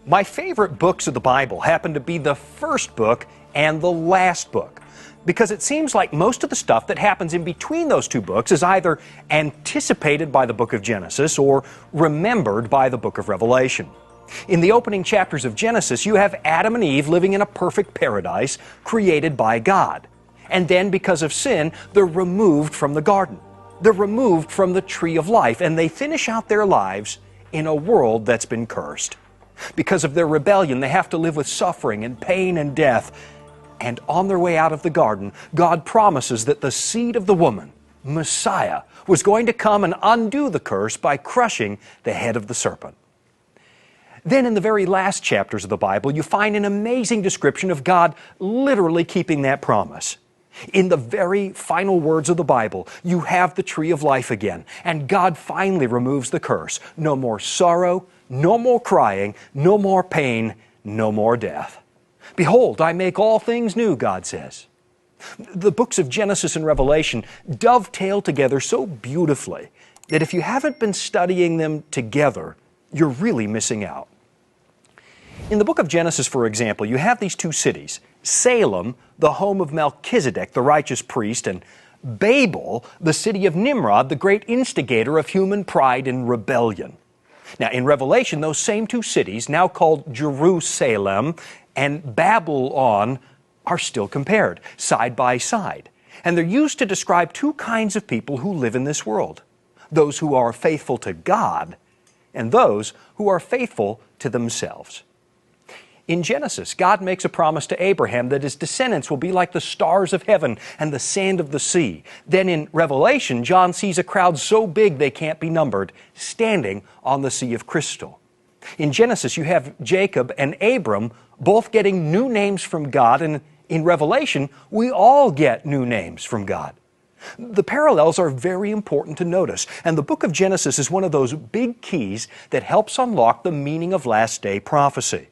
My favorite books of the Bible happen to be the first book and the last book, because it seems like most of the stuff that happens in between those two books is either anticipated by the book of Genesis or remembered by the book of Revelation. In the opening chapters of Genesis, you have Adam and Eve living in a perfect paradise created by God. And then, because of sin, they're removed from the garden. They're removed from the tree of life, and they finish out their lives in a world that's been cursed. Because of their rebellion, they have to live with suffering and pain and death. And on their way out of the garden, God promises that the seed of the woman, Messiah, was going to come and undo the curse by crushing the head of the serpent. Then in the very last chapters of the Bible, you find an amazing description of God literally keeping that promise. In the very final words of the Bible, you have the tree of life again, and God finally removes the curse. No more sorrow, no more crying, no more pain, no more death. Behold, I make all things new, God says. The books of Genesis and Revelation dovetail together so beautifully that if you haven't been studying them together, you're really missing out. In the book of Genesis, for example, you have these two cities, Salem, the home of Melchizedek, the righteous priest, and Babel, the city of Nimrod, the great instigator of human pride and rebellion. Now, in Revelation, those same two cities, now called Jerusalem and Babylon, are still compared, side by side. And they're used to describe two kinds of people who live in this world. Those who are faithful to God and those who are faithful to themselves. In Genesis, God makes a promise to Abraham that his descendants will be like the stars of heaven and the sand of the sea. Then in Revelation, John sees a crowd so big they can't be numbered, standing on the sea of crystal. In Genesis, you have Jacob and Abram both getting new names from God, and in Revelation, we all get new names from God. The parallels are very important to notice, and the book of Genesis is one of those big keys that helps unlock the meaning of last day prophecy.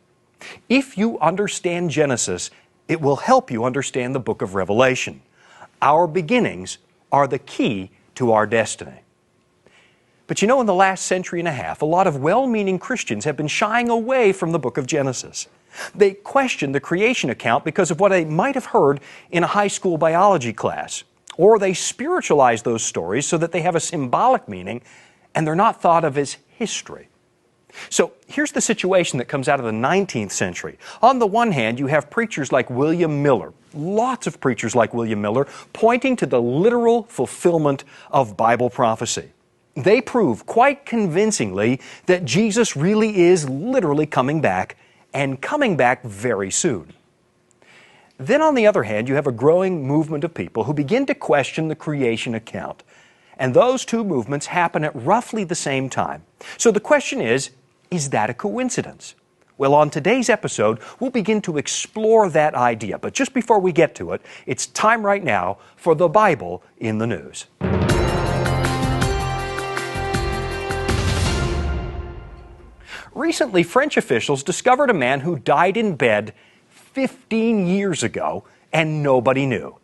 If you understand Genesis, it will help you understand the book of Revelation. Our beginnings are the key to our destiny. But you know, in the last century and a half, a lot of well-meaning Christians have been shying away from the book of Genesis. They question the creation account because of what they might have heard in a high school biology class. Or they spiritualize those stories so that they have a symbolic meaning and they're not thought of as history. So here's the situation that comes out of the 19th century. On the one hand, you have preachers like William Miller, lots of preachers like William Miller, pointing to the literal fulfillment of Bible prophecy. They prove quite convincingly that Jesus really is literally coming back, and coming back very soon. Then on the other hand, you have a growing movement of people who begin to question the creation account. And those two movements happen at roughly the same time. So the question is that a coincidence? Well, on today's episode, we'll begin to explore that idea. But just before we get to it, it's time right now for the Bible in the News. Recently, French officials discovered a man who died in bed 15 years ago, and nobody knew.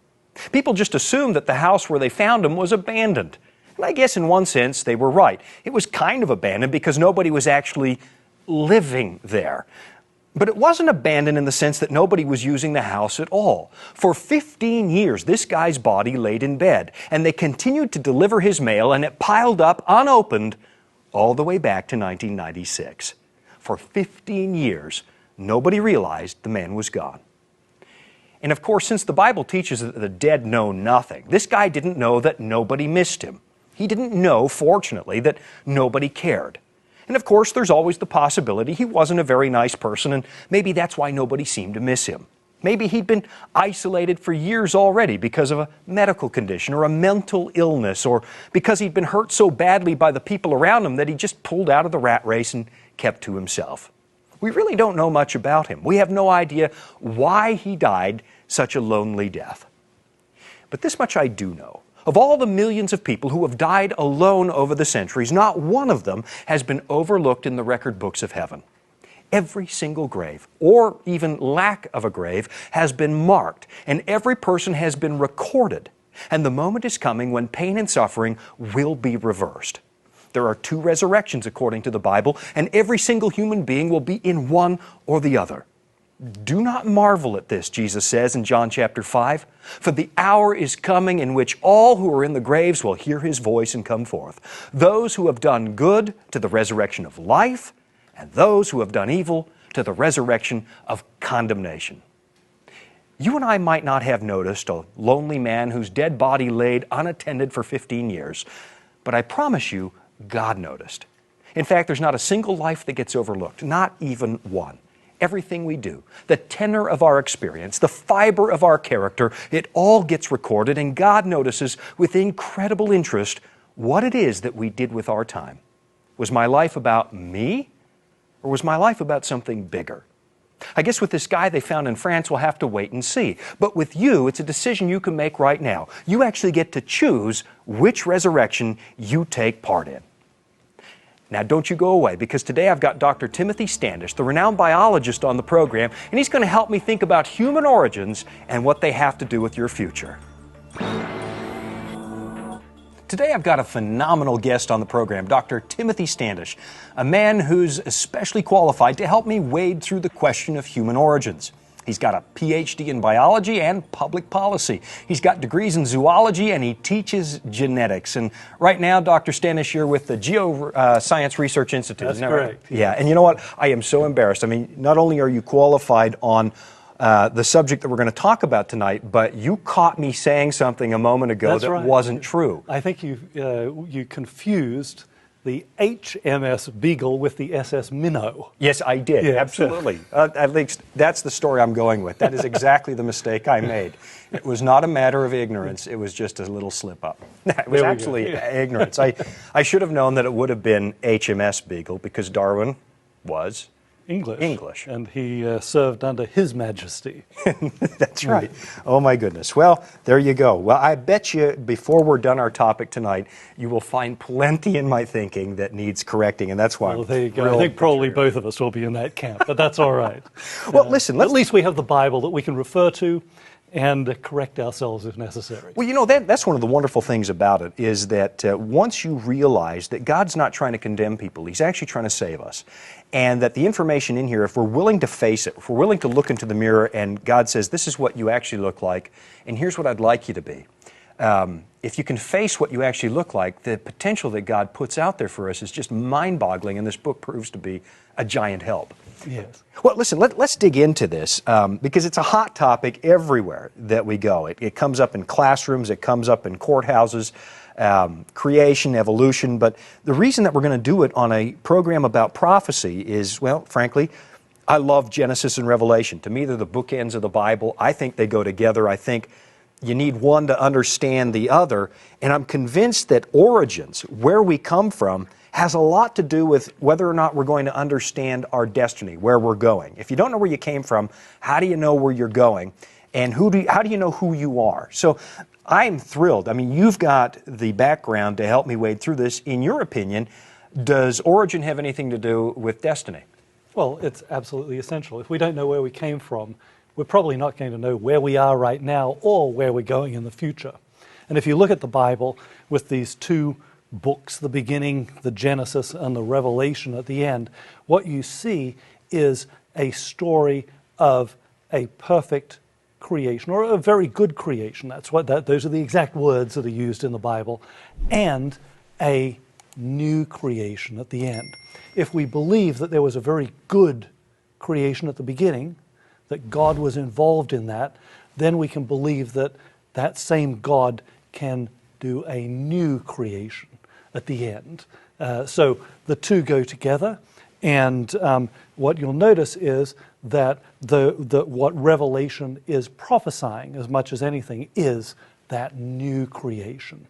People just assumed that the house where they found him was abandoned. And I guess in one sense they were right. It was kind of abandoned because nobody was actually living there. But it wasn't abandoned in the sense that nobody was using the house at all. For 15 years, this guy's body laid in bed, and they continued to deliver his mail, and it piled up unopened all the way back to 1996. For 15 years, nobody realized the man was gone. And of course, since the Bible teaches that the dead know nothing, this guy didn't know that nobody missed him. He didn't know, fortunately, that nobody cared. And of course, there's always the possibility he wasn't a very nice person, and maybe that's why nobody seemed to miss him. Maybe he'd been isolated for years already because of a medical condition or a mental illness, or because he'd been hurt so badly by the people around him that he just pulled out of the rat race and kept to himself. We really don't know much about him. We have no idea why he died such a lonely death. But this much I do know. Of all the millions of people who have died alone over the centuries, not one of them has been overlooked in the record books of heaven. Every single grave, or even lack of a grave, has been marked, and every person has been recorded. And the moment is coming when pain and suffering will be reversed. There are two resurrections according to the Bible, and every single human being will be in one or the other. Do not marvel at this, Jesus says in John chapter 5, for the hour is coming in which all who are in the graves will hear His voice and come forth. Those who have done good to the resurrection of life, and those who have done evil to the resurrection of condemnation. You and I might not have noticed a lonely man whose dead body laid unattended for 15 years, but I promise you, God noticed. In fact, there's not a single life that gets overlooked, not even one. Everything we do, the tenor of our experience, the fiber of our character, it all gets recorded, and God notices with incredible interest what it is that we did with our time. Was my life about me, or was my life about something bigger? I guess with this guy they found in France, we'll have to wait and see. But with you, it's a decision you can make right now. You actually get to choose which resurrection you take part in. Now, don't you go away, because today I've got Dr. Timothy Standish, the renowned biologist, on the program, and he's going to help me think about human origins and what they have to do with your future. Today I've got a phenomenal guest on the program, Dr. Timothy Standish, a man who's especially qualified to help me wade through the question of human origins. He's got a PhD in biology and public policy. He's got degrees in zoology, and he teaches genetics. And right now, Dr. Standish, you're with the Geoscience Research Institute. That's correct. Right? Yeah, and you know what? I am so embarrassed. I mean, not only are you qualified on the subject that we're going to talk about tonight, but you caught me saying something a moment ago that wasn't true. I think you confused the H.M.S. Beagle with the SS Minnow. Yes, I did. Yes. Absolutely. At least that's the story I'm going with. That is exactly the mistake I made. It was not a matter of ignorance. It was just a little slip-up. It was absolutely ignorance. I should have known that it would have been H.M.S. Beagle, because Darwin was English. And he served under His Majesty. That's right. Oh, my goodness. Well, there you go. Well, I bet you before we're done our topic tonight, you will find plenty in my thinking that needs correcting, and that's why I'm there you go. I think probably both of us will be in that camp, but that's all right. Well, listen. At least we have the Bible that we can refer to and correct ourselves if necessary. Well, you know, that's one of the wonderful things about it, is that once you realize that God's not trying to condemn people, He's actually trying to save us. And that the information in here, if we're willing to face it, if we're willing to look into the mirror and God says, this is what you actually look like, and here's what I'd like you to be. If you can face what you actually look like, the potential that God puts out there for us is just mind-boggling, and this book proves to be a giant help. Yes. Well, listen, let's dig into this, because it's a hot topic everywhere that we go. It comes up in classrooms, it comes up in courthouses, creation, evolution, but the reason that we're going to do it on a program about prophecy is, well, frankly, I love Genesis and Revelation. To me, they're the bookends of the Bible. I think they go together. I think you need one to understand the other, and I'm convinced that origins, where we come from, has a lot to do with whether or not we're going to understand our destiny, where we're going. If you don't know where you came from, how do you know where you're going? And how do you know who you are? So I'm thrilled. I mean, you've got the background to help me wade through this. In your opinion, does origin have anything to do with destiny? Well, it's absolutely essential. If we don't know where we came from, we're probably not going to know where we are right now or where we're going in the future. And if you look at the Bible with these two books, the beginning, the Genesis, and the Revelation at the end, what you see is a story of a perfect creation, or a very good creation. Those are the exact words that are used in the Bible, and a new creation at the end. If we believe that there was a very good creation at the beginning, that God was involved in that, then we can believe that that same God can do a new creation at the end. So the two go together, and what you'll notice is that what Revelation is prophesying as much as anything is that new creation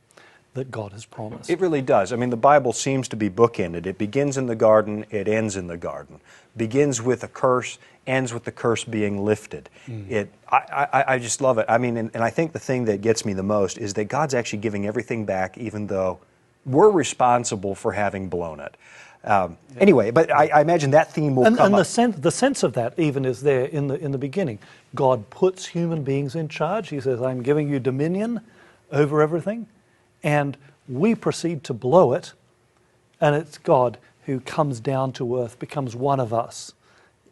that God has promised. It really does. I mean, the Bible seems to be bookended. It begins in the garden, it ends in the garden. Begins with a curse, ends with the curse being lifted. I just love it. I mean, and I think the thing that gets me the most is that God's actually giving everything back, even though we're responsible for having blown it. Anyway, but I imagine that theme will come up. And the sense of that even is there in the beginning. God puts human beings in charge. He says, I'm giving you dominion over everything. And we proceed to blow it. And it's God who comes down to earth, becomes one of us.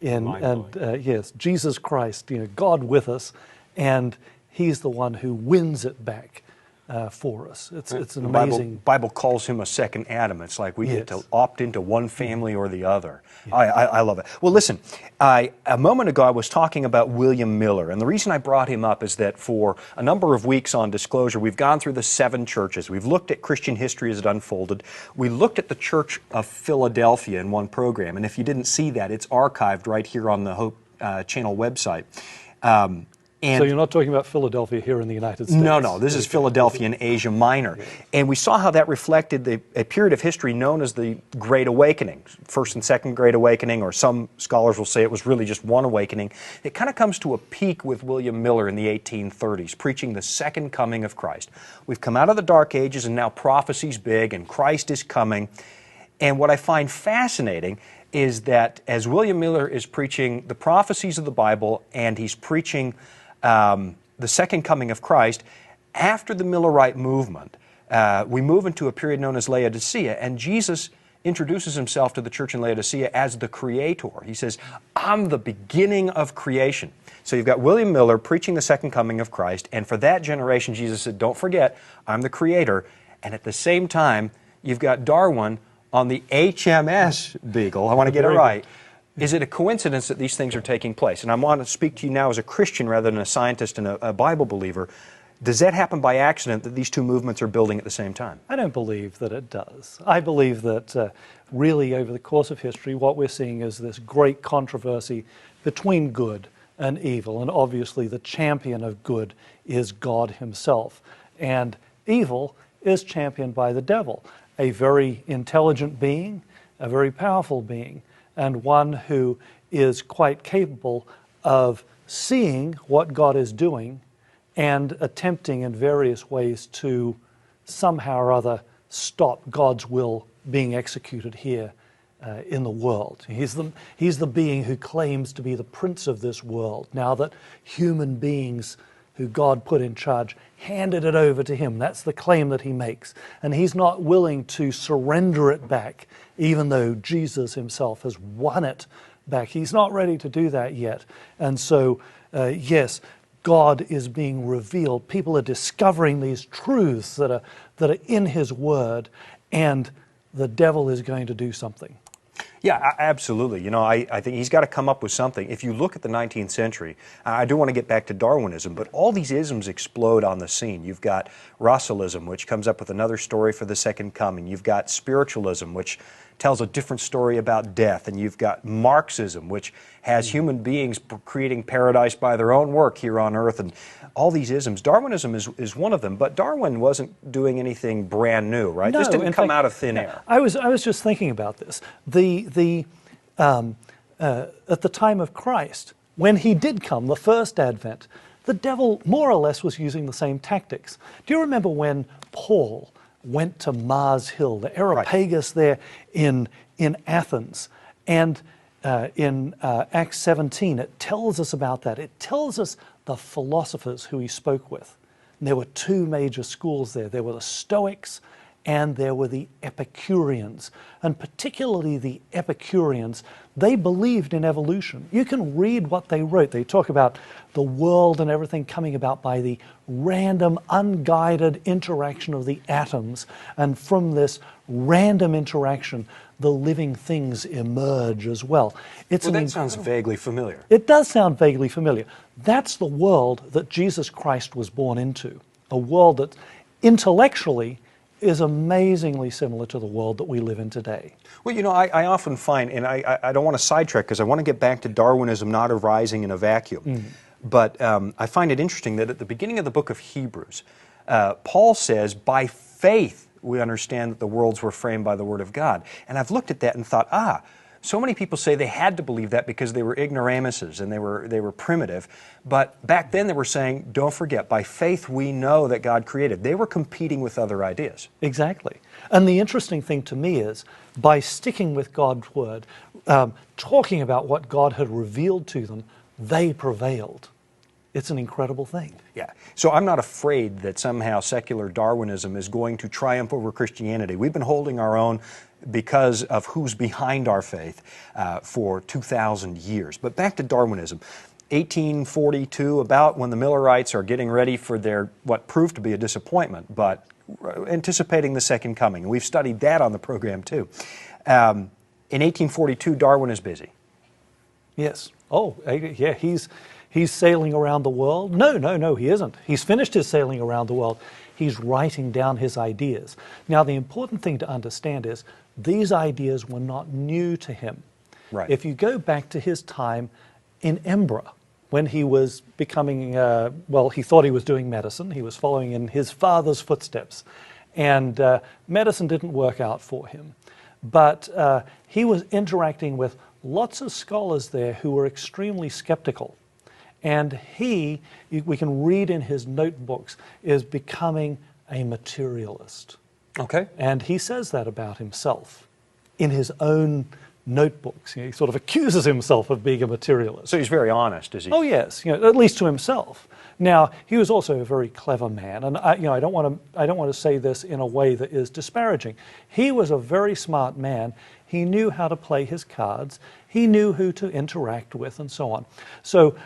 Yes, Jesus Christ, God with us, and He's the one who wins it back for us. It's an amazing... Bible calls Him a second Adam. It's like we get to opt into one family or the other. Yeah. I love it. Well, listen, a moment ago I was talking about William Miller, and the reason I brought him up is that for a number of weeks on Disclosure, we've gone through the 7 churches. We've looked at Christian history as it unfolded. We looked at the Church of Philadelphia in one program, and if you didn't see that, it's archived right here on the Hope Channel website. So you're not talking about Philadelphia here in the United States? No. This is Philadelphia in Asia Minor. And we saw how that reflected a period of history known as the Great Awakening, First and Second Great Awakening, or some scholars will say it was really just one awakening. It kind of comes to a peak with William Miller in the 1830s, preaching the second coming of Christ. We've come out of the Dark Ages, and now prophecy's big, and Christ is coming. And what I find fascinating is that as William Miller is preaching the prophecies of the Bible, and he's preaching the second coming of Christ, after the Millerite movement, we move into a period known as Laodicea, and Jesus introduces Himself to the church in Laodicea as the Creator. He says, I'm the beginning of creation. So you've got William Miller preaching the second coming of Christ, and for that generation, Jesus said, don't forget, I'm the Creator. And at the same time, you've got Darwin on the H.M.S. Beagle. I want to get it right. Is it a coincidence that these things are taking place? And I want to speak to you now as a Christian rather than a scientist and a Bible believer. Does that happen by accident that these two movements are building at the same time? I don't believe that it does. I believe that really over the course of history what we're seeing is this great controversy between good and evil. And obviously the champion of good is God Himself. And evil is championed by the devil, a very intelligent being, a very powerful being, and one who is quite capable of seeing what God is doing and attempting in various ways to somehow or other stop God's will being executed here in the world. He's the being who claims to be the prince of this world, now that human beings who God put in charge handed it over to Him. That's the claim that He makes. And He's not willing to surrender it back, even though Jesus Himself has won it back. He's not ready to do that yet. And so, yes, God is being revealed. People are discovering these truths that are in His Word, and the devil is going to do something. Yeah, absolutely. I think he's got to come up with something. If you look at the 19th century, I do want to get back to Darwinism, but all these isms explode on the scene. You've got Russellism, which comes up with another story for the second coming. You've got spiritualism, which tells a different story about death. And you've got Marxism, which has human beings creating paradise by their own work here on earth, and all these isms. Darwinism is one of them, but Darwin wasn't doing anything brand new, right? No, this didn't come out of thin air. I was just thinking about this. At the time of Christ, when He did come, the first advent, the devil more or less was using the same tactics. Do you remember when Paul went to Mars Hill, the Areopagus there in Athens? And in Acts 17, it tells us about that. It tells us the philosophers who he spoke with. And there were two major schools there. There were the Stoics and there were the Epicureans. And particularly the Epicureans, they believed in evolution. You can read what they wrote. They talk about the world and everything coming about by the random, unguided interaction of the atoms. And from this random interaction, the living things emerge as well. That sounds vaguely familiar. It does sound vaguely familiar. That's the world that Jesus Christ was born into, a world that intellectually is amazingly similar to the world that we live in today. Well, I often find, and I don't want to sidetrack because I want to get back to Darwinism not arising in a vacuum, but I find it interesting that at the beginning of the book of Hebrews, Paul says, by faith we understand that the worlds were framed by the Word of God. And I've looked at that and thought, so many people say they had to believe that because they were ignoramuses and they were primitive. But back then they were saying, don't forget, by faith we know that God created. They were competing with other ideas. Exactly. And the interesting thing to me is, by sticking with God's Word, talking about what God had revealed to them, they prevailed. It's an incredible thing. Yeah. So I'm not afraid that somehow secular Darwinism is going to triumph over Christianity. We've been holding our own. because of who's behind our faith for 2,000 years. But back to Darwinism. 1842, about when the Millerites are getting ready for their, what proved to be a disappointment, but anticipating the second coming. And we've studied that on the program too. In 1842, Darwin is busy. Yes. Oh, yeah, he's sailing around the world. No, he isn't. He's finished his sailing around the world. He's writing down his ideas. Now, the important thing to understand is these ideas were not new to him. Right. If you go back to his time in Edinburgh, when he was becoming, well, he thought he was doing medicine. He was following in his father's footsteps. And medicine didn't work out for him. But he was interacting with lots of scholars there who were extremely skeptical. And we can read in his notebooks, is becoming a materialist. Okay. And he says that about himself in his own notebooks. He sort of accuses himself of being a materialist. So he's very honest, is he? Oh yes, at least to himself. Now, he was also a very clever man, and I don't want to say this in a way that is disparaging. He was a very smart man. He knew how to play his cards. He knew who to interact with, and so on. So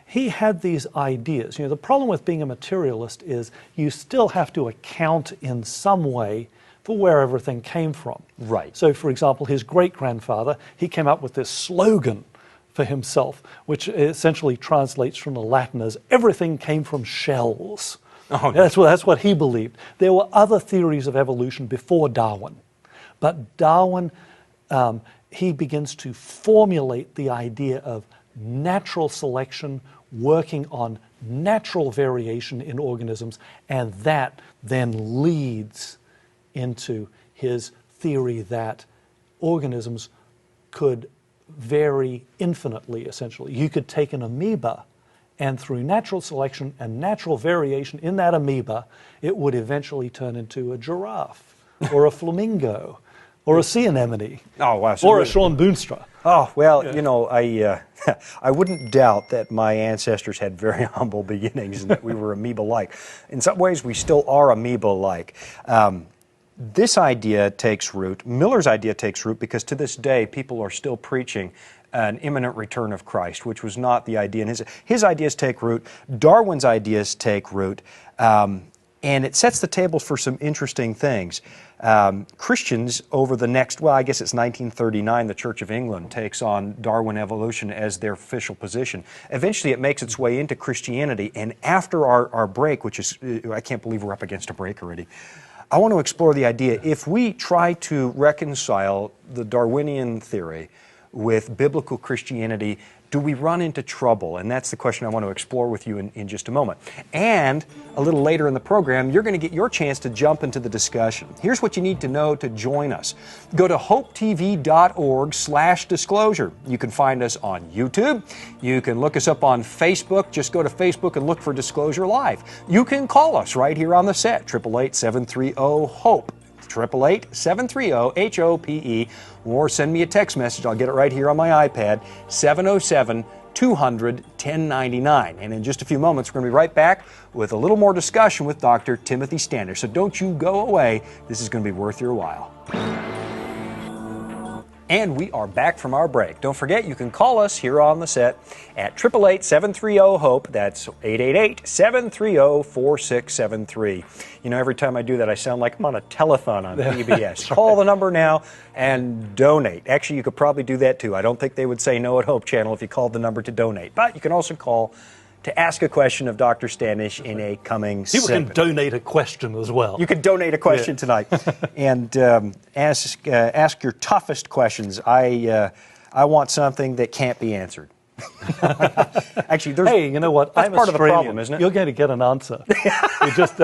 he had these ideas. The problem with being a materialist is you still have to account in some way for where everything came from. Right. So, for example, his great-grandfather, he came up with this slogan for himself, which essentially translates from the Latin as everything came from shells. Oh, that's what he believed. There were other theories of evolution before Darwin, but Darwin, he begins to formulate the idea of natural selection, working on natural variation in organisms, and that then leads into his theory that organisms could vary infinitely, essentially. You could take an amoeba, and through natural selection and natural variation in that amoeba, it would eventually turn into a giraffe, or a flamingo, or a sea anemone, oh, wow, or a Shawn Boonstra. Oh, well, yeah. I wouldn't doubt that my ancestors had very humble beginnings and that we were amoeba-like. In some ways, we still are amoeba-like. This idea takes root. Miller's idea takes root because to this day, people are still preaching an imminent return of Christ, which was not the idea. And his ideas take root. Darwin's ideas take root. And it sets the tables for some interesting things. Christians over the next, well, I guess it's 1939, the Church of England takes on Darwin evolution as their official position. Eventually it makes its way into Christianity, and after our break, which is, I can't believe we're up against a break already, I want to explore the idea, if we try to reconcile the Darwinian theory with biblical Christianity, do we run into trouble? And that's the question I want to explore with you in just a moment. And a little later in the program, you're going to get your chance to jump into the discussion. Here's what you need to know to join us. Go to hopetv.org/disclosure. You can find us on YouTube. You can look us up on Facebook. Just go to Facebook and look for Disclosure Live. You can call us right here on the set, 888-730-HOPE. 888-730-HOPE, or send me a text message. I'll get it right here on my iPad, 707-200-1099. And in just a few moments, we're going to be right back with a little more discussion with Dr. Timothy Standish. So don't you go away. This is going to be worth your while. And we are back from our break. Don't forget, you can call us here on the set at 888-730-HOPE. That's 888-730-4673. Every time I do that, I sound like I'm on a telethon on PBS. Call the number now and donate. Actually, you could probably do that too. I don't think they would say no at Hope Channel if you called the number to donate. But you can also call to ask a question of Dr. Standish in a coming People segment. can donate a question as well. You can donate a question tonight, and ask your toughest questions. I want something that can't be answered. Actually, hey, you know what? That's I'm part of the Australian. problem, isn't it? You're going to get an answer. You just,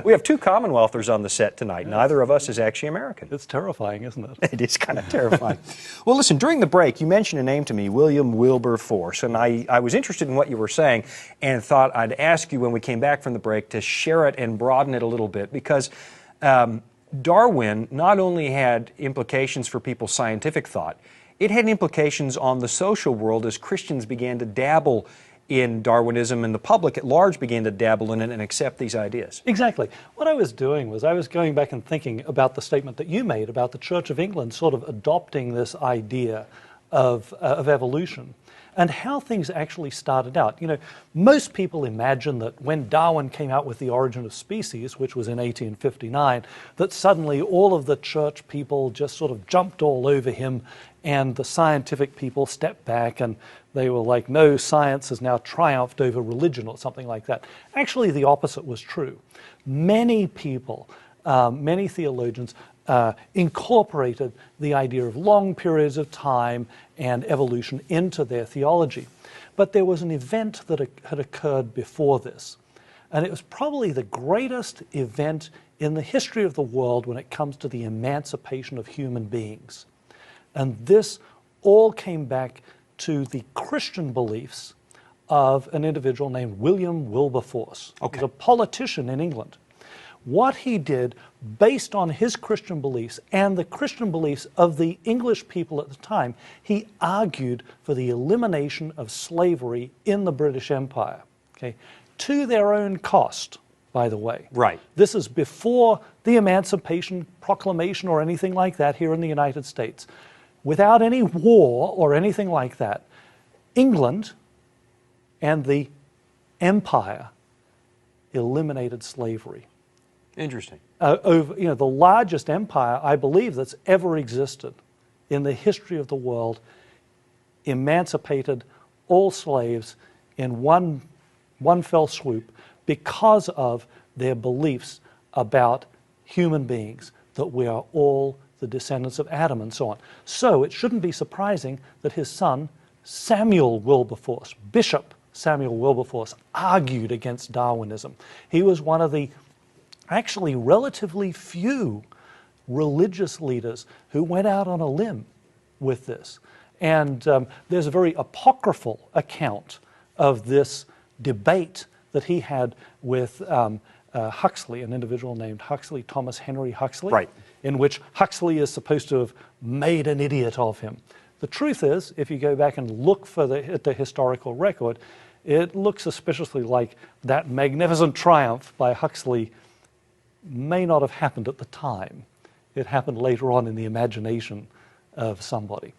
we have two Commonwealthers on the set tonight. Neither of us is actually American. It's terrifying, isn't it? It is kind of terrifying. Well, listen, during the break, you mentioned a name to me, William Wilberforce, and I was interested in what you were saying and thought I'd ask you when we came back from the break to share it and broaden it a little bit, because Darwin not only had implications for people's scientific thought, it had implications on the social world as Christians began to dabble in Darwinism, and the public at large began to dabble in it and accept these ideas. Exactly. What I was doing was I was going back and thinking about the statement that you made about the Church of England sort of adopting this idea of evolution and how things actually started out. You know, most people imagine that when Darwin came out with The Origin of Species, which was in 1859, that suddenly all of the church people just sort of jumped all over him and the scientific people stepped back and they were like, no, science has now triumphed over religion or something like that. Actually, the opposite was true. Many people, many theologians incorporated the idea of long periods of time and evolution into their theology. But there was an event that had occurred before this. And it was probably the greatest event in the history of the world when it comes to the emancipation of human beings. And this all came back to the Christian beliefs of an individual named William Wilberforce. Okay. He was a politician in England. What he did, based on his Christian beliefs and the Christian beliefs of the English people at the time, he argued for the elimination of slavery in the British Empire, okay, to their own cost, by the way. Right. This is before the Emancipation Proclamation or anything like that here in the United States. Without any war or anything like that, England and the empire eliminated slavery. Interesting. Over, you know, the largest empire, I believe, that's ever existed in the history of the world, emancipated all slaves in one fell swoop because of their beliefs about human beings, that we are all the descendants of Adam and so on. So it shouldn't be surprising that his son, Samuel Wilberforce, Bishop Samuel Wilberforce, argued against Darwinism. He was one of the actually relatively few religious leaders who went out on a limb with this. And there's a very apocryphal account of this debate that he had with Huxley, an individual named Huxley, Thomas Henry Huxley, right, in which Huxley is supposed to have made an idiot of him. The truth is, if you go back and look at the historical record, it looks suspiciously like that magnificent triumph by Huxley may not have happened at the time. It happened later on in the imagination of somebody.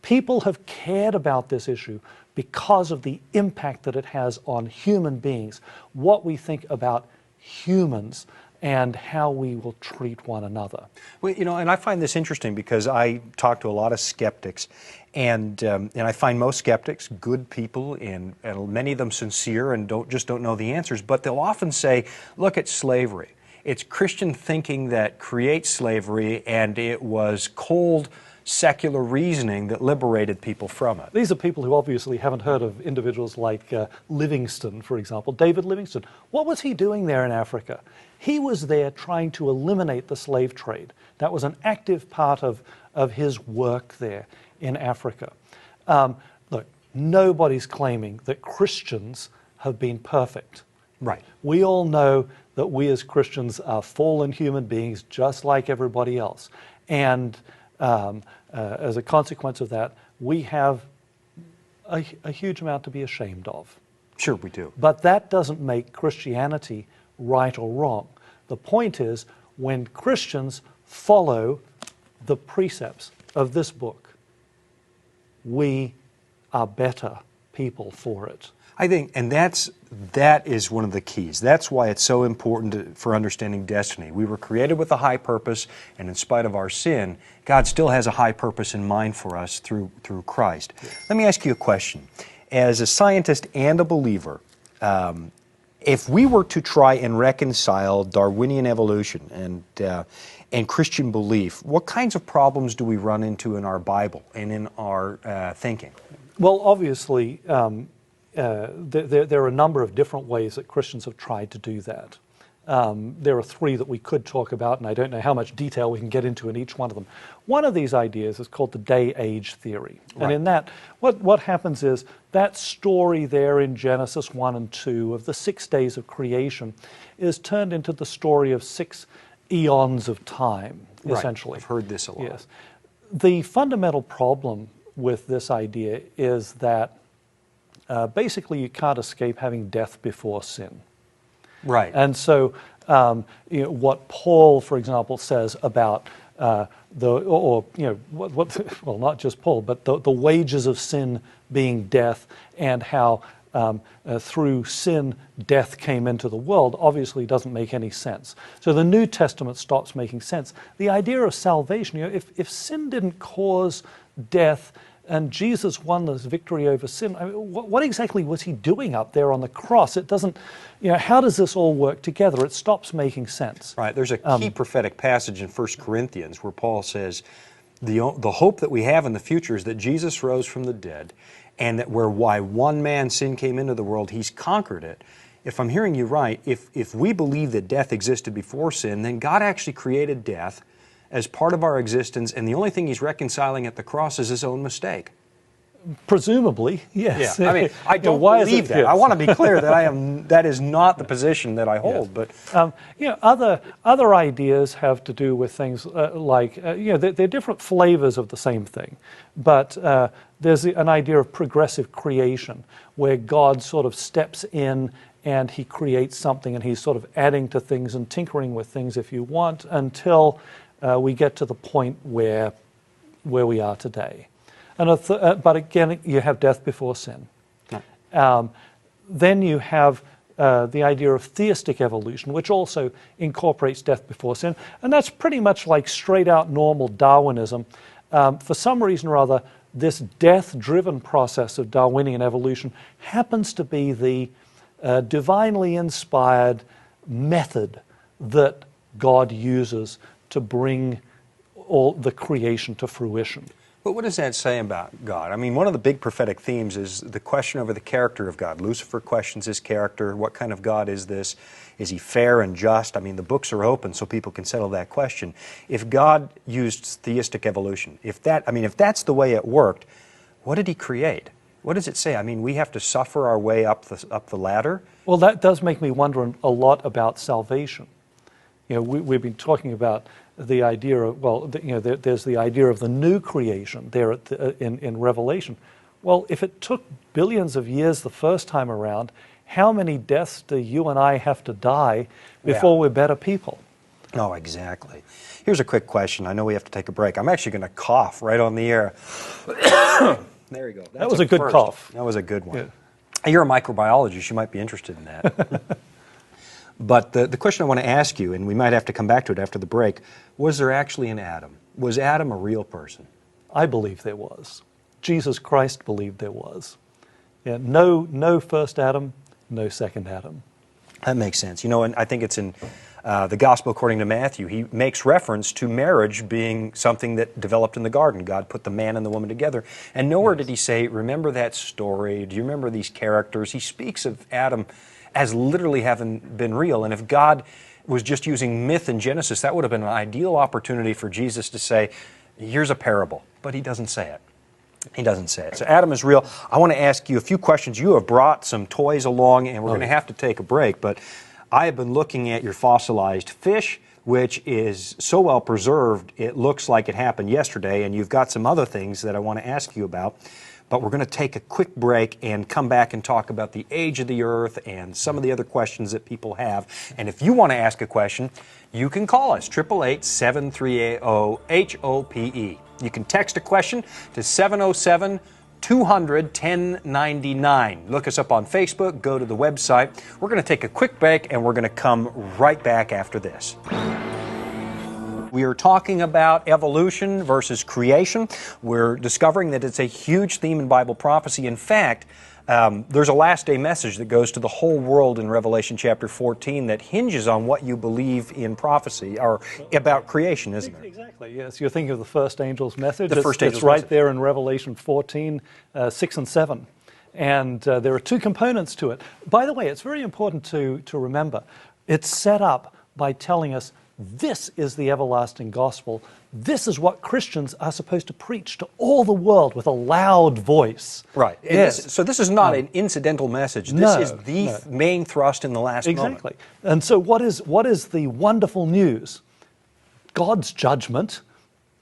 People have cared about this issue because of the impact that it has on human beings, what we think about humans, and how we will treat one another. Well, you know, and I find this interesting because I talk to a lot of skeptics, and I find most skeptics good people, and many of them sincere and don't know the answers, but they'll often say, look at slavery. It's Christian thinking that creates slavery, and it was cold secular reasoning that liberated people from it. These are people who obviously haven't heard of individuals like Livingstone, for example, David Livingstone. What was he doing there in Africa? He was there trying to eliminate the slave trade. That was an active part of his work there in Africa. Look, nobody's claiming that Christians have been perfect. Right. We all know that we as Christians are fallen human beings just like everybody else. And as a consequence of that, we have a huge amount to be ashamed of. Sure, we do. But that doesn't make Christianity right or wrong. The point is, when Christians follow the precepts of this book, we are better people for it. I think, and that is one of the keys. That's why it's so important for understanding destiny. We were created with a high purpose, and in spite of our sin, God still has a high purpose in mind for us through Christ. Yes. Let me ask you a question. As a scientist and a believer, if we were to try and reconcile Darwinian evolution and Christian belief, what kinds of problems do we run into in our Bible and in our thinking? Well, obviously, there are a number of different ways that Christians have tried to do that. There are three that we could talk about, and I don't know how much detail we can get into in each one of them. One of these ideas is called the day-age theory. Right. And in that, what happens is that story there in Genesis 1 and 2 of the 6 days of creation is turned into the story of 6 eons of time, essentially. I've heard this a lot. Yes. The fundamental problem with this idea is that basically you can't escape having death before sin. Right. And so what Paul, for example, says about well, not just Paul, but the wages of sin being death, and how through sin death came into the world, obviously doesn't make any sense. So the New Testament stops making sense. The idea of salvation, if sin didn't cause death and Jesus won this victory over sin, I mean, what exactly was he doing up there on the cross? It doesn't, how does this all work together? It stops making sense. Right. There's a key prophetic passage in 1 Corinthians where Paul says, the hope that we have in the future is that Jesus rose from the dead, and that why one man sin came into the world, he's conquered it. If I'm hearing you right, if we believe that death existed before sin, then God actually created death as part of our existence, and the only thing he's reconciling at the cross is his own mistake. Presumably, yes. Yeah. I mean, I don't believe that. I want to be clear that that is not the position that I hold. But other ideas have to do with things they're different flavors of the same thing. But there's an idea of progressive creation, where God sort of steps in and he creates something, and he's sort of adding to things and tinkering with things, if you want, until we get to the point where we are today. And but again, you have death before sin. Yeah. Then you have the idea of theistic evolution, which also incorporates death before sin. And that's pretty much like straight-out normal Darwinism. For some reason or other, this death-driven process of Darwinian evolution happens to be the divinely inspired method that God uses to bring all the creation to fruition. But what does that say about God? I mean, one of the big prophetic themes is the question over the character of God. Lucifer questions his character. What kind of God is this? Is he fair and just? I mean, the books are open so people can settle that question. If God used theistic evolution, if that's the way it worked, what did he create? What does it say? I mean, we have to suffer our way up the ladder? Well, that does make me wonder a lot about salvation. We've been talking about the idea of, there's the idea of the new creation there in Revelation. Well, if it took billions of years the first time around, how many deaths do you and I have to die before we're better people? Oh, exactly. Here's a quick question. I know we have to take a break. I'm actually going to cough right on the air. There you go. That was a good cough. That was a good one. Yeah. You're a microbiologist. You might be interested in that. But the question I want to ask you, and we might have to come back to it after the break, was there actually an Adam? Was Adam a real person? I believe there was. Jesus Christ believed there was. Yeah, no first Adam, no second Adam. That makes sense. And I think it's in the Gospel according to Matthew. He makes reference to marriage being something that developed in the garden. God put the man and the woman together. And nowhere did he say, remember that story? Do you remember these characters? He speaks of Adam as literally having been real. And if God was just using myth in Genesis, that would have been an ideal opportunity for Jesus to say, here's a parable. But he doesn't say it. He doesn't say it. So Adam is real. I want to ask you a few questions. You have brought some toys along, and we're going to have to take a break. But I have been looking at your fossilized fish, which is so well preserved, it looks like it happened yesterday. And you've got some other things that I want to ask you about. But we're going to take a quick break and come back and talk about the age of the earth and some of the other questions that people have. And if you want to ask a question, you can call us, 888-7380-HOPE. You can text a question to 707-200-1099. Look us up on Facebook, go to the website. We're going to take a quick break, and we're going to come right back after this. We are talking about evolution versus creation. We're discovering that it's a huge theme in Bible prophecy. In fact, there's a last day message that goes to the whole world in Revelation chapter 14 that hinges on what you believe in prophecy or about creation, isn't it? Exactly, yes. You're thinking of the first angel's message. It's right there in Revelation 14, 6 and 7. And there are two components to it. By the way, it's very important to remember. It's set up by telling us this is the everlasting gospel. This is what Christians are supposed to preach to all the world with a loud voice. Right. Yes. So this is not an incidental message. This is the main thrust in the last moment. Exactly. And so what is the wonderful news? God's judgment.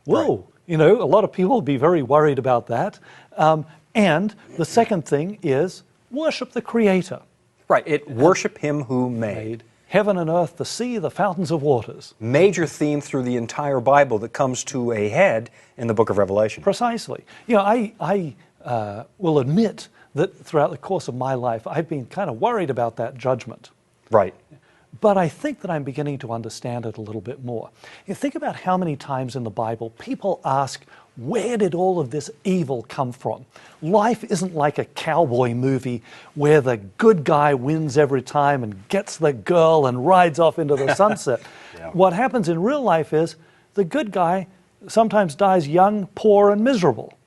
Whoa. Right. A lot of people will be very worried about that. And the second thing is worship the Creator. Right, worship him who made. Heaven and earth, the sea, the fountains of waters. Major theme through the entire Bible that comes to a head in the book of Revelation. Precisely. You know, I will admit that throughout the course of my life, I've been kind of worried about that judgment. Right. But I think that I'm beginning to understand it a little bit more. You think about how many times in the Bible people ask, where did all of this evil come from? Life isn't like a cowboy movie where the good guy wins every time and gets the girl and rides off into the sunset. Yeah. What happens in real life is the good guy sometimes dies young, poor, and miserable.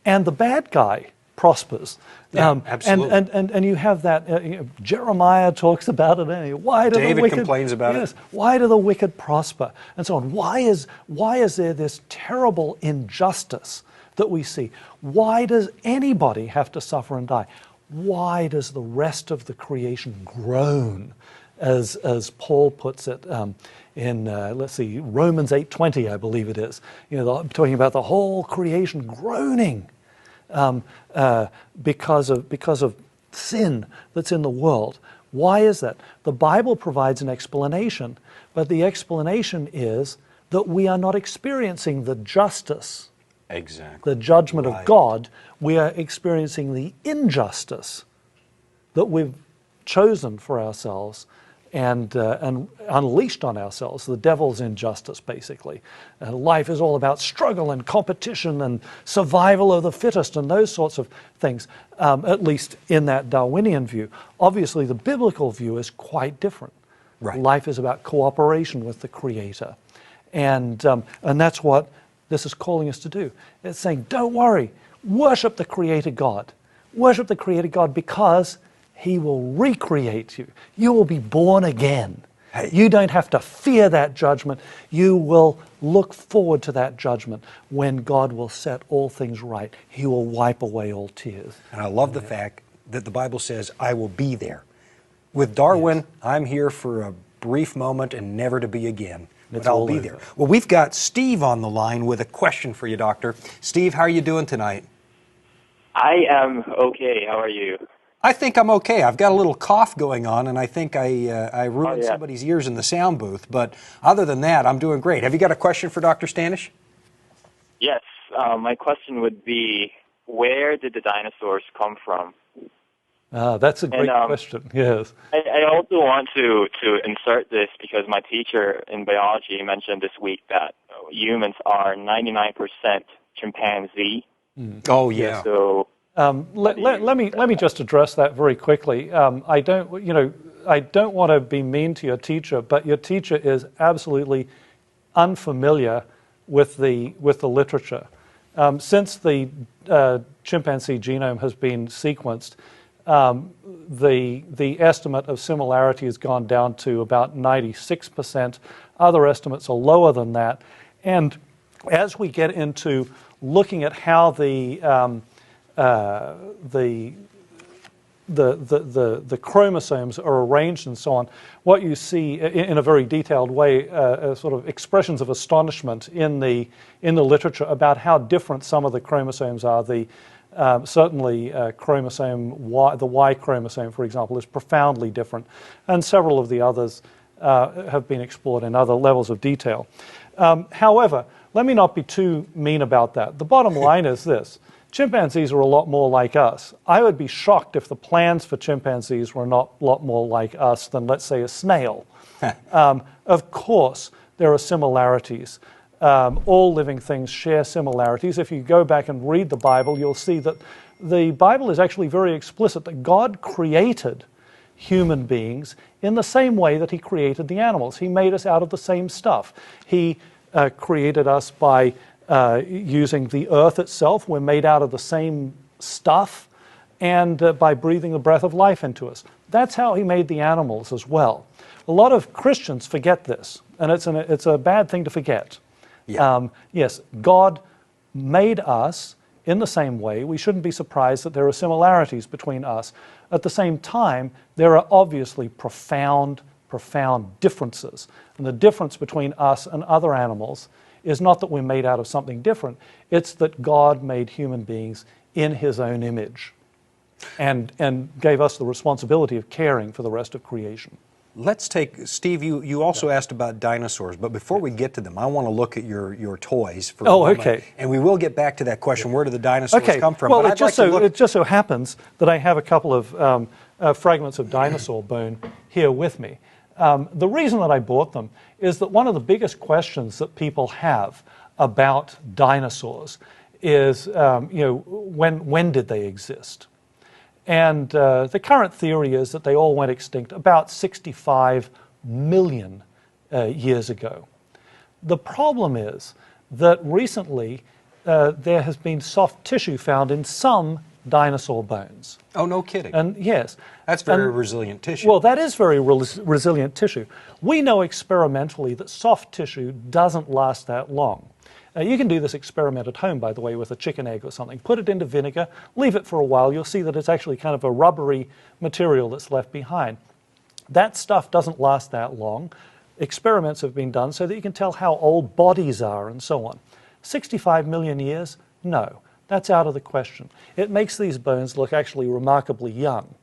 And the bad guy prospers. Yeah, absolutely. And you have that, Jeremiah talks about it. Why do David the wicked, complains about it. Why do the wicked prosper? And so on. Why is there this terrible injustice that we see? Why does anybody have to suffer and die? Why does the rest of the creation groan? As Paul puts it in, let's see, Romans 8:20, I believe it is. Talking about the whole creation groaning. Because of sin that's in the world. Why is that? The Bible provides an explanation, but the explanation is that we are not experiencing the justice, exactly, the judgment of God. We are experiencing the injustice that we've chosen for ourselves and unleashed on ourselves, the devil's injustice, basically. Life is all about struggle and competition and survival of the fittest and those sorts of things, at least in that Darwinian view. Obviously, the biblical view is quite different. Right. Life is about cooperation with the Creator. And that's what this is calling us to do. It's saying, don't worry, worship the Creator God. Worship the Creator God because He will recreate you. You will be born again. Hey. You don't have to fear that judgment. You will look forward to that judgment when God will set all things right. He will wipe away all tears. And I love the fact that the Bible says, I will be there. With Darwin, yes. I'm here for a brief moment and never to be again. But I'll be there. Well, we've got Steve on the line with a question for you, Doctor. Steve, how are you doing tonight? I am okay. How are you? I think I'm okay. I've got a little cough going on, and I think I ruined somebody's ears in the sound booth. But other than that, I'm doing great. Have you got a question for Dr. Standish? Yes. My question would be, where did the dinosaurs come from? That's a great question, yes. I also want to insert this because my teacher in biology mentioned this week that humans are 99% chimpanzee. Oh, yeah. So... let me just address that very quickly. I don't want to be mean to your teacher, but your teacher is absolutely unfamiliar with the literature. Since the chimpanzee genome has been sequenced, the estimate of similarity has gone down to about 96%. Other estimates are lower than that. And as we get into looking at how the chromosomes are arranged and so on, what you see in a very detailed way, sort of expressions of astonishment in the literature about how different some of the chromosomes are. Certainly chromosome Y, the Y chromosome, for example, is profoundly different, and several of the others have been explored in other levels of detail. However, let me not be too mean about that. The bottom line is this. Chimpanzees are a lot more like us. I would be shocked if the plans for chimpanzees were not a lot more like us than, let's say, a snail. Of course, there are similarities. All living things share similarities. If you go back and read the Bible, you'll see that the Bible is actually very explicit that God created human beings in the same way that He created the animals. He made us out of the same stuff. He created us by using the earth itself. We're made out of the same stuff, and by breathing the breath of life into us. That's how He made the animals as well. A lot of Christians forget this, and it's a bad thing to forget. Yeah. Yes, God made us in the same way. We shouldn't be surprised that there are similarities between us. At the same time, there are obviously profound differences. And the difference between us and other animals is not that we're made out of something different. It's that God made human beings in His own image. and gave us the responsibility of caring for the rest of creation. Let's take, Steve, you also asked about dinosaurs, but before we get to them, I want to look at your toys for a moment. Okay. And we will get back to that question, where do the dinosaurs come from? Well, But it just so happens that I have a couple of fragments of dinosaur bone here with me. The reason that I bought them is that one of the biggest questions that people have about dinosaurs is, when did they exist? And the current theory is that they all went extinct about 65 million years ago. The problem is that recently there has been soft tissue found in some dinosaur bones. Oh, no kidding. And yes. That's very resilient tissue. Well, that is very resilient tissue. We know experimentally that soft tissue doesn't last that long. You can do this experiment at home, by the way, with a chicken egg or something. Put it into vinegar, leave it for a while. You'll see that it's actually kind of a rubbery material that's left behind. That stuff doesn't last that long. Experiments have been done so that you can tell how old bodies are and so on. 65 million years? No, that's out of the question. It makes these bones look actually remarkably young.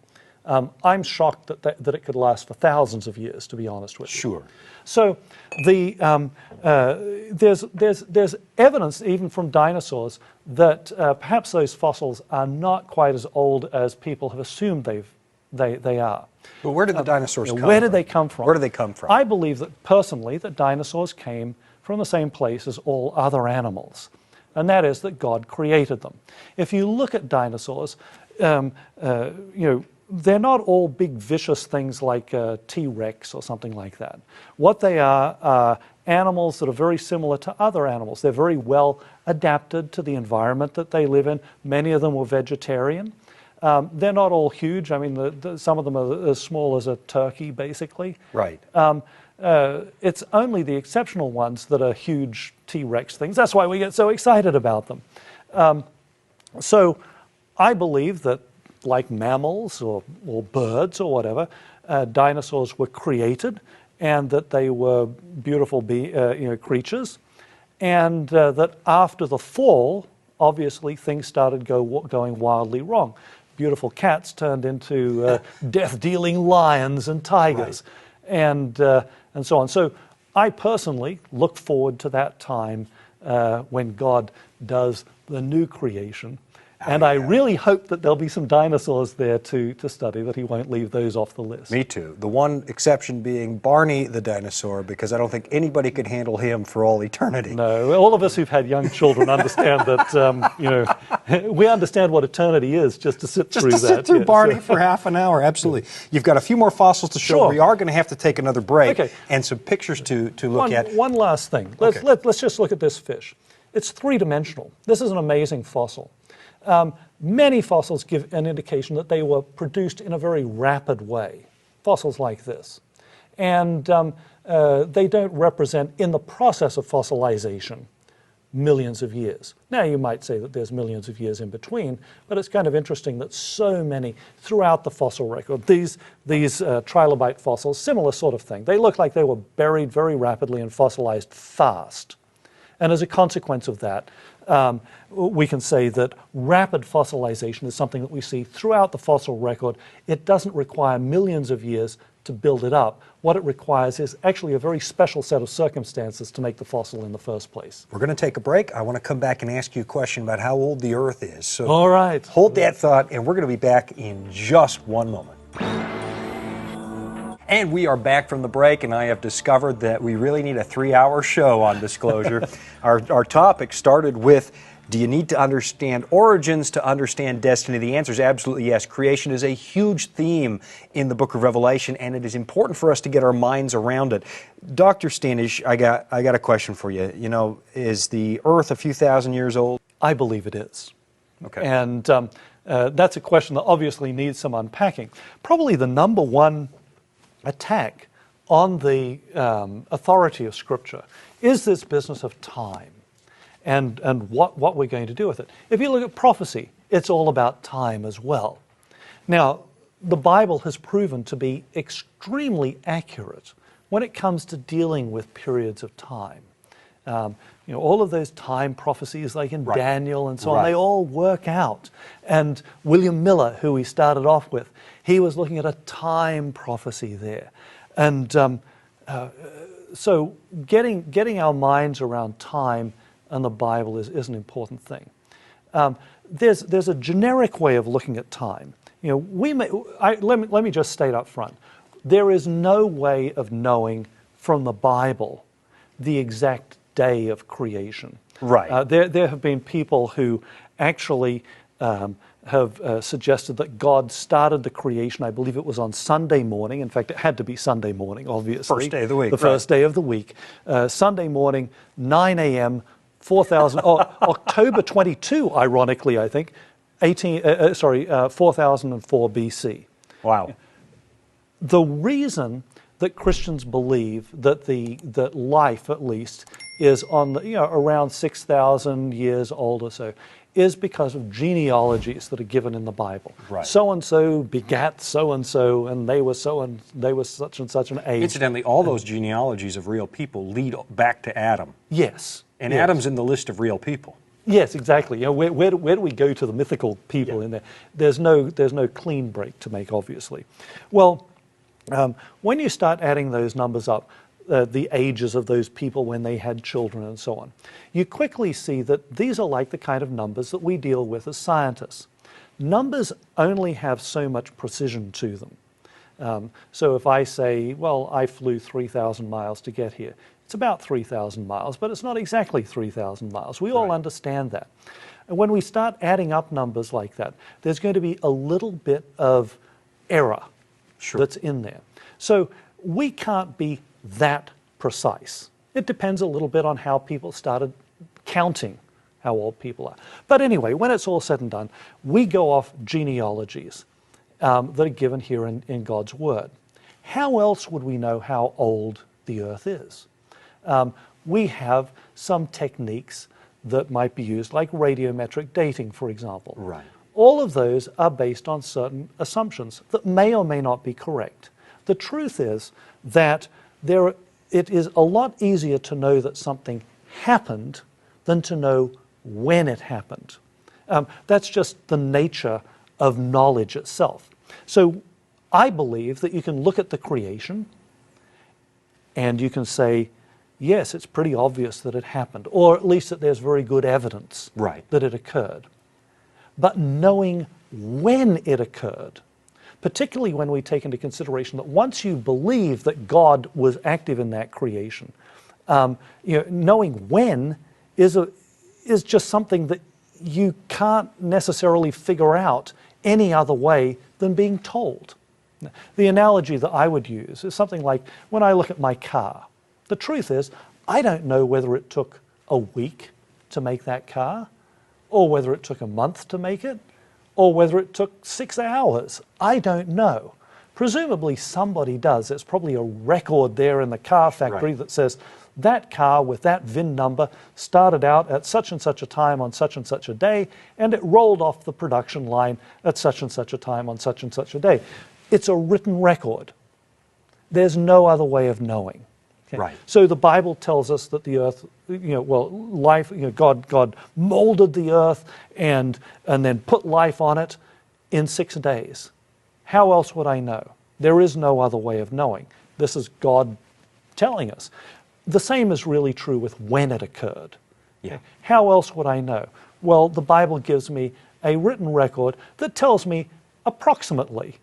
I'm shocked that it could last for thousands of years, to be honest with you. Sure. So there's evidence even from dinosaurs that perhaps those fossils are not quite as old as people have assumed they are. But where did the dinosaurs come from? Where did they come from? Where did they come from? I believe that personally that dinosaurs came from the same place as all other animals, and that is that God created them. If you look at dinosaurs, they're not all big vicious things like T-Rex or something like that. What they are animals that are very similar to other animals. They're very well adapted to the environment that they live in. Many of them were vegetarian. They're not all huge. I mean, some of them are as small as a turkey, basically. Right. It's only the exceptional ones that are huge T-Rex things. That's why we get so excited about them. So I believe that, like mammals or birds or whatever, dinosaurs were created, and that they were beautiful creatures, and that after the fall, obviously things started going wildly wrong. Beautiful cats turned into death-dealing lions and tigers, right, and so on. So I personally look forward to that time when God does the new creation. And I really hope that there'll be some dinosaurs there to study, that he won't leave those off the list. Me too. The one exception being Barney the dinosaur, because I don't think anybody could handle him for all eternity. No, all of us who've had young children understand that, we understand what eternity is just to sit through that. Just to sit through Barney for half an hour, absolutely. You've got a few more fossils to show. Sure. We are going to have to take another break, okay, and some pictures to look at. One last thing. Let's just look at this fish. It's three-dimensional. This is an amazing fossil. Many fossils give an indication that they were produced in a very rapid way, fossils like this. And they don't represent, in the process of fossilization, millions of years. Now, you might say that there's millions of years in between, but it's kind of interesting that so many, throughout the fossil record, these trilobite fossils, similar sort of thing. They look like they were buried very rapidly and fossilized fast. And as a consequence of that, we can say that rapid fossilization is something that we see throughout the fossil record. It doesn't require millions of years to build it up. What it requires is actually a very special set of circumstances to make the fossil in the first place. We're going to take a break. I want to come back and ask you a question about how old the Earth is. So all right. Hold that thought, and we're going to be back in just one moment. And we are back from the break, and I have discovered that we really need a 3-hour show on disclosure. Our topic started with, do you need to understand origins to understand destiny? The answer is absolutely yes. Creation is a huge theme in the book of Revelation, and it is important for us to get our minds around it. Dr. Standish, I got a question for you. You know, is the Earth a few thousand years old? I believe it is. Okay. And that's a question that obviously needs some unpacking. Probably the number one attack on the authority of Scripture is this business of time and what we're going to do with it. If you look at prophecy, it's all about time as well. Now, the Bible has proven to be extremely accurate when it comes to dealing with periods of time. All of those time prophecies like in Right. Daniel and so on, Right. they all work out. And William Miller, who we started off with, he was looking at a time prophecy there. And so getting our minds around time and the Bible is an important thing. There's a generic way of looking at time. Let me just state up front. There is no way of knowing from the Bible the exact day of creation. Right. There have been people who actually have suggested that God started the creation, I believe it was on Sunday morning. In fact, it had to be Sunday morning, obviously. First day of the week, The first day of the week. Sunday morning, 9 a.m., 4004 ironically, I think, 4004 BC. Wow. The reason that Christians believe that life, at least, is on around 6,000 years old or so, is because of genealogies that are given in the Bible. Right. So and so begat so and so, and they were such and such an age. Incidentally, all those genealogies of real people lead back to Adam. Yes. And yes. Adam's in the list of real people. Yes, exactly. Where do we go to the mythical people in there? There's no clean break to make, obviously. Well, when you start adding those numbers up, the ages of those people when they had children and so on, you quickly see that these are like the kind of numbers that we deal with as scientists. Numbers only have so much precision to them. So if I say, well, I flew 3,000 miles to get here, it's about 3,000 miles, but it's not exactly 3,000 miles. We all understand that. And when we start adding up numbers like that, there's going to be a little bit of error that's in there. So we can't be that precise. It depends a little bit on how people started counting how old people are. But anyway, when it's all said and done, we go off genealogies that are given here in God's Word. How else would we know how old the earth is? We have some techniques that might be used, like radiometric dating, for example. Right. All of those are based on certain assumptions that may or may not be correct. The truth is that it is a lot easier to know that something happened than to know when it happened. That's just the nature of knowledge itself. So I believe that you can look at the creation and you can say, yes, it's pretty obvious that it happened, or at least that there's very good evidence that it occurred. But knowing when it occurred, particularly when we take into consideration that once you believe that God was active in that creation, knowing when is just something that you can't necessarily figure out any other way than being told. The analogy that I would use is something like when I look at my car. The truth is, I don't know whether it took a week to make that car, or whether it took a month to make it, or whether it took 6 hours. I don't know. Presumably somebody does. There's probably a record there in the car factory that says that car with that VIN number started out at such and such a time on such and such a day, and it rolled off the production line at such and such a time on such and such a day. It's a written record. There's no other way of knowing. Okay? So the Bible tells us that the earth, life, God molded the earth and then put life on it in 6 days. How else would I know? There is no other way of knowing. This is God telling us. The same is really true with when it occurred. Okay? How else would I know? Well, the Bible gives me a written record that tells me approximately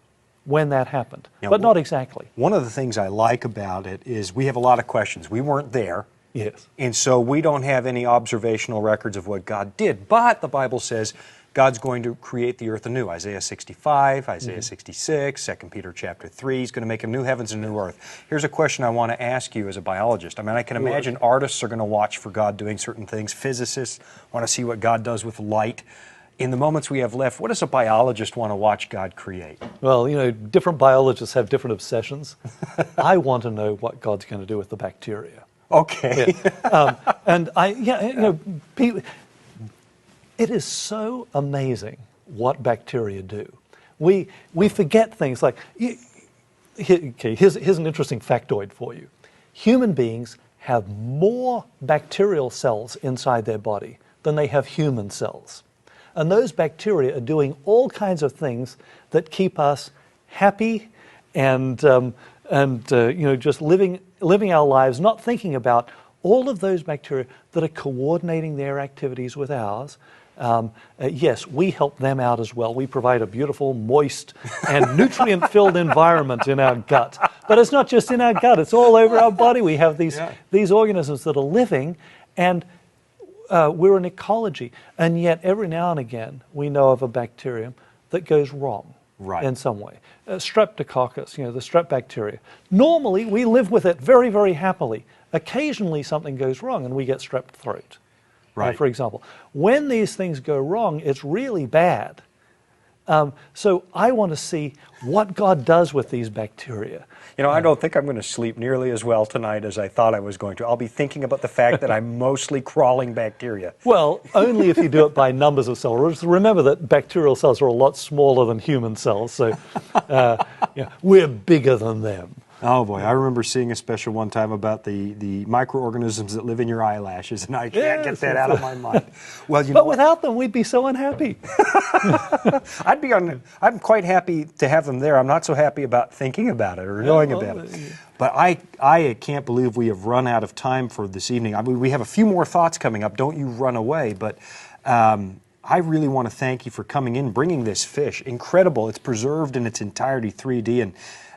when that happened, but not exactly. One of the things I like about it is we have a lot of questions. We weren't there. Yes. And so we don't have any observational records of what God did. But the Bible says God's going to create the earth anew. Isaiah 65, Isaiah 66, 2 Peter chapter 3. He's going to make a new heavens and a new earth. Here's a question I want to ask you as a biologist. I mean, I can imagine artists are going to watch for God doing certain things. Physicists want to see what God does with light. In the moments we have left, what does a biologist want to watch God create? Well, different biologists have different obsessions. I want to know what God's going to do with the bacteria. Okay. It is so amazing what bacteria do. We forget things like, here's an interesting factoid for you. Human beings have more bacterial cells inside their body than they have human cells. And those bacteria are doing all kinds of things that keep us happy and just living our lives, not thinking about all of those bacteria that are coordinating their activities with ours. Yes, we help them out as well. We provide a beautiful, moist, and nutrient-filled environment in our gut. But it's not just in our gut, it's all over our body. We have these organisms that are living, and we're an ecology. And yet, every now and again, we know of a bacterium that goes wrong in some way. Streptococcus, the strep bacteria. Normally, we live with it very, very happily. Occasionally, something goes wrong, and we get strep throat. For example, when these things go wrong, it's really bad. So I want to see what God does with these bacteria. I don't think I'm going to sleep nearly as well tonight as I thought I was going to. I'll be thinking about the fact that I'm mostly crawling bacteria. Well, only if you do it by numbers of cells. Remember that bacterial cells are a lot smaller than human cells, so we're bigger than them. Oh boy, I remember seeing a special one time about the microorganisms that live in your eyelashes, and I can't get that out of my mind. Well, but without them, we'd be so unhappy. I'm quite happy to have them there. I'm not so happy about thinking about it or knowing about it. But I can't believe we have run out of time for this evening. I mean, we have a few more thoughts coming up. Don't you run away. But I really want to thank you for coming in, bringing this fish. Incredible. It's preserved in its entirety, 3D, and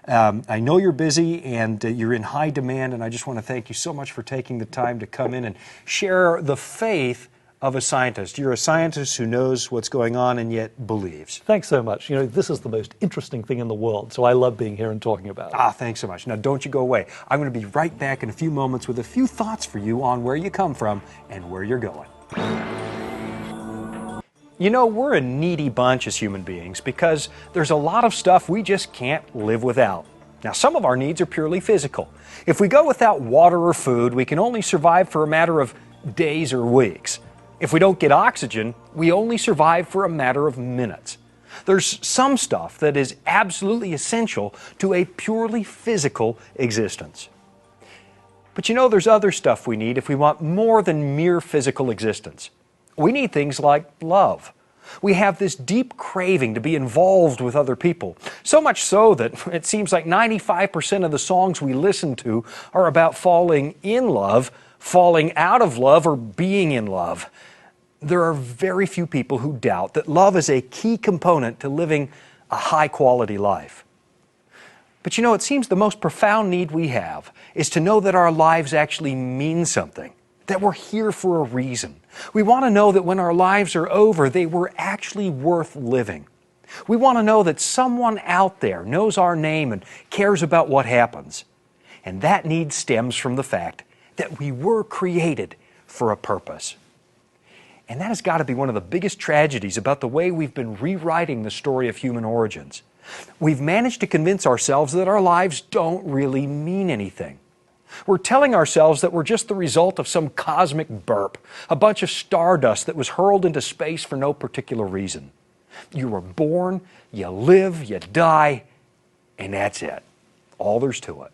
I know you're busy and you're in high demand, and I just want to thank you so much for taking the time to come in and share the faith of a scientist. You're a scientist who knows what's going on and yet believes. Thanks so much. This is the most interesting thing in the world, so I love being here and talking about it. Thanks so much. Now, don't you go away. I'm going to be right back in a few moments with a few thoughts for you on where you come from and where you're going. We're a needy bunch as human beings because there's a lot of stuff we just can't live without. Now, some of our needs are purely physical. If we go without water or food, we can only survive for a matter of days or weeks. If we don't get oxygen, we only survive for a matter of minutes. There's some stuff that is absolutely essential to a purely physical existence. But there's other stuff we need if we want more than mere physical existence. We need things like love. We have this deep craving to be involved with other people. So much so that it seems like 95% of the songs we listen to are about falling in love, falling out of love, or being in love. There are very few people who doubt that love is a key component to living a high-quality life. But it seems the most profound need we have is to know that our lives actually mean something, that we're here for a reason. We want to know that when our lives are over, they were actually worth living. We want to know that someone out there knows our name and cares about what happens. And that need stems from the fact that we were created for a purpose. And that has got to be one of the biggest tragedies about the way we've been rewriting the story of human origins. We've managed to convince ourselves that our lives don't really mean anything. We're telling ourselves that we're just the result of some cosmic burp, a bunch of stardust that was hurled into space for no particular reason. You were born, you live, you die, and that's it. All there's to it.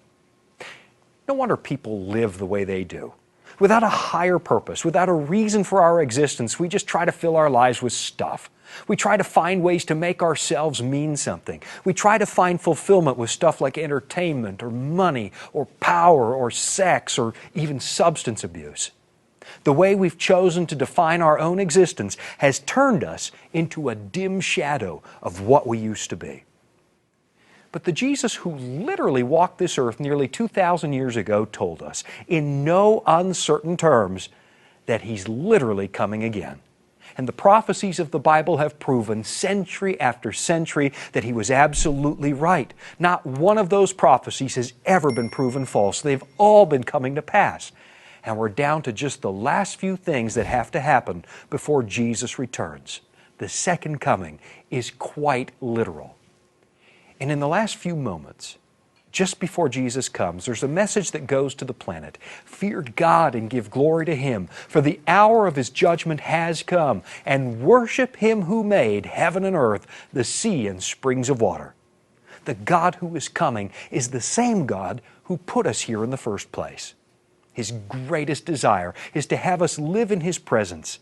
No wonder people live the way they do. Without a higher purpose, without a reason for our existence, we just try to fill our lives with stuff. We try to find ways to make ourselves mean something. We try to find fulfillment with stuff like entertainment or money or power or sex or even substance abuse. The way we've chosen to define our own existence has turned us into a dim shadow of what we used to be. But the Jesus who literally walked this earth nearly 2,000 years ago told us, in no uncertain terms, that He's literally coming again. And the prophecies of the Bible have proven century after century that He was absolutely right. Not one of those prophecies has ever been proven false. They've all been coming to pass. And we're down to just the last few things that have to happen before Jesus returns. The second coming is quite literal. And in the last few moments, just before Jesus comes, there's a message that goes to the planet. Fear God and give glory to Him, for the hour of His judgment has come, and worship Him who made heaven and earth, the sea and springs of water. The God who is coming is the same God who put us here in the first place. His greatest desire is to have us live in His presence.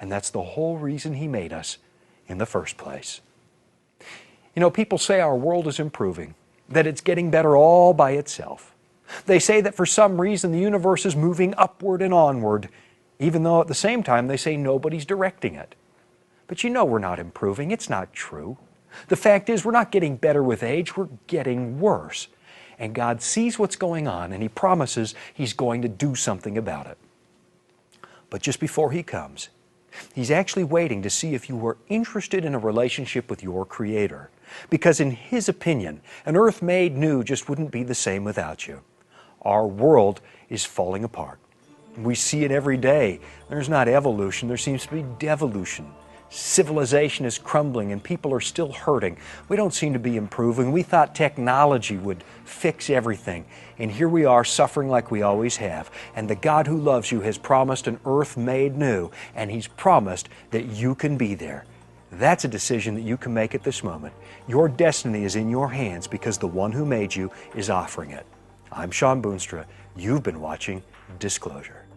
And that's the whole reason He made us in the first place. You know, people say our world is improving, that it's getting better all by itself. They say that for some reason the universe is moving upward and onward, even though at the same time they say nobody's directing it. But you know we're not improving. It's not true. The fact is we're not getting better with age, we're getting worse. And God sees what's going on and He promises He's going to do something about it. But just before He comes, He's actually waiting to see if you are interested in a relationship with your Creator. Because in His opinion, an earth made new just wouldn't be the same without you. Our world is falling apart. We see it every day. There's not evolution, there seems to be devolution. Civilization is crumbling and people are still hurting. We don't seem to be improving. We thought technology would fix everything. And here we are suffering like we always have. And the God who loves you has promised an earth made new, and He's promised that you can be there. That's a decision that you can make at this moment. Your destiny is in your hands because the one who made you is offering it. I'm Shawn Boonstra. You've been watching Disclosure.